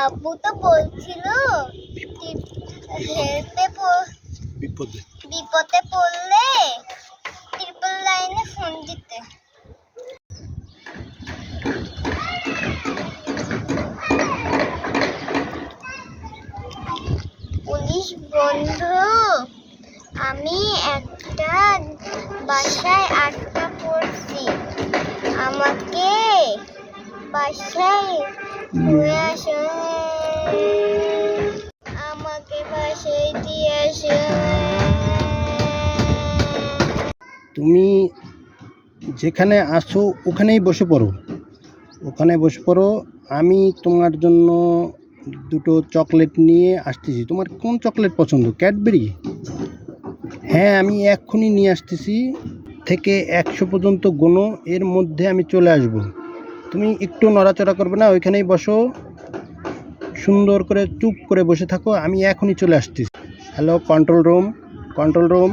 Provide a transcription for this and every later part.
আব্বু তো বলছিল বিপদে পড়লে ট্রিপল লাইনে ফোন দিতে। পুলিশ বন্ধু, আমি একটা বাসায় আটকা পড়ছি, আমাকে বাসায় নিয়ে আসো, আমাকে বাসায় দিয়ে আসো। তুমি যেখানে আসো ওখানেই বসে পড়ো, ওখানে বসে পড়ো। আমি তোমার জন্য দুটো চকলেট নিয়ে আসতেছি। তোমার কোন চকলেট পছন্দ? ক্যাডবেরি? হ্যাঁ, আমি এক্ষুনি নিয়ে আসতেছি। থেকে 100 পর্যন্ত গোনো, এর মধ্যে আমি চলে আসব। তুমি একটু নড়াচড়া করবে না, ওইখানেই বসো, সুন্দর করে চুপ করে বসে থাকো। আমি এখনই চলে আসতেছি। Hello control room, control room,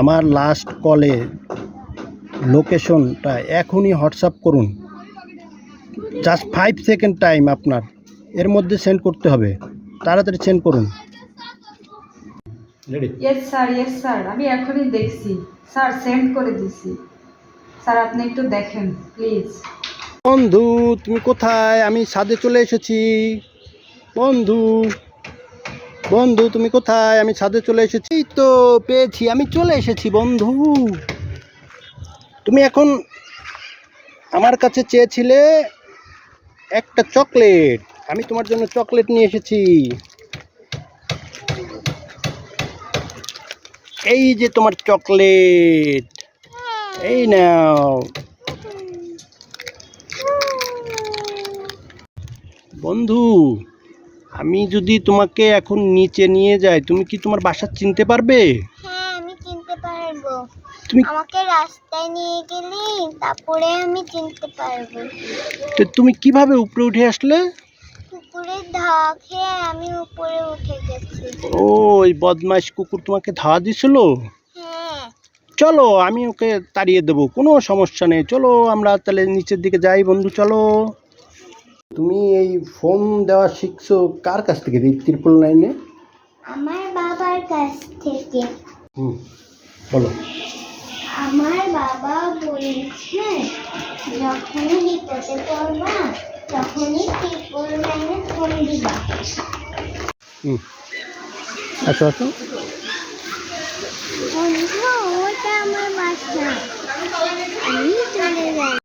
আমার লাস্ট কলে লোকেশনটা এখনই হোয়াটসঅ্যাপ করুন। জাস্ট 5 সেকেন্ড টাইম আপনার, এর মধ্যে সেন্ড করতে হবে। তাড়াতাড়ি সেন্ড করুন। রেডি? ইয়েস স্যার, আমি এখনই দেখছি স্যার, সেন্ড করে দিছি স্যার, আপনি একটু দেখেন প্লিজ। বন্ধু তুমি কোথায়? আমি ছাদে চলে এসেছি। বন্ধু, বন্ধু তুমি কোথায়? আমি ছাদে চলে এসেছি। এই তো পেয়েছি, আমি চলে এসেছি বন্ধু। তুমি এখন আমার কাছে চেয়েছিলে একটা চকলেট, আমি তোমার জন্য চকলেট নিয়ে এসেছি। এই যে তোমার চকলেট, এই নাও। বন্ধু, আমি যদি তোমাকে এখন নিচে নিয়ে যাই, তুমি কি তোমার বাসা চিনতে পারবে? হ্যাঁ, আমি চিনতে পারবো। তুমি আমাকে রাস্তায় নিয়ে গেলে তারপরে আমি চিনতে পারবো। তো তুমি কিভাবে উপরে উঠে আসলে? কুকুরের ধাওয়া খেয়ে আমি উপরে উঠে গেছি। ও, ওই বদমাইশ কুকুর তোমাকে ধাওয়া দিছিল? হ্যাঁ। চলো, আমি ওকে তাড়িয়ে দেবো, কোনো সমস্যা নেই। চলো আমরা তাহলে নিচের দিকে যাই বন্ধু, চলো। তুমি এই ফোন দেওয়া শিখছো কার কাছ থেকে? এই ট্রিপল লাইনে? আমার বাবার কাছ থেকে। বলো। আমার বাবা বলছে যখনই বিপদে পড়বা তখনই ট্রিপল লাইনে ফোন দিবা। আসো আসো। বন্ধু, ওটা আমার বাসা, আমি চলে যাই।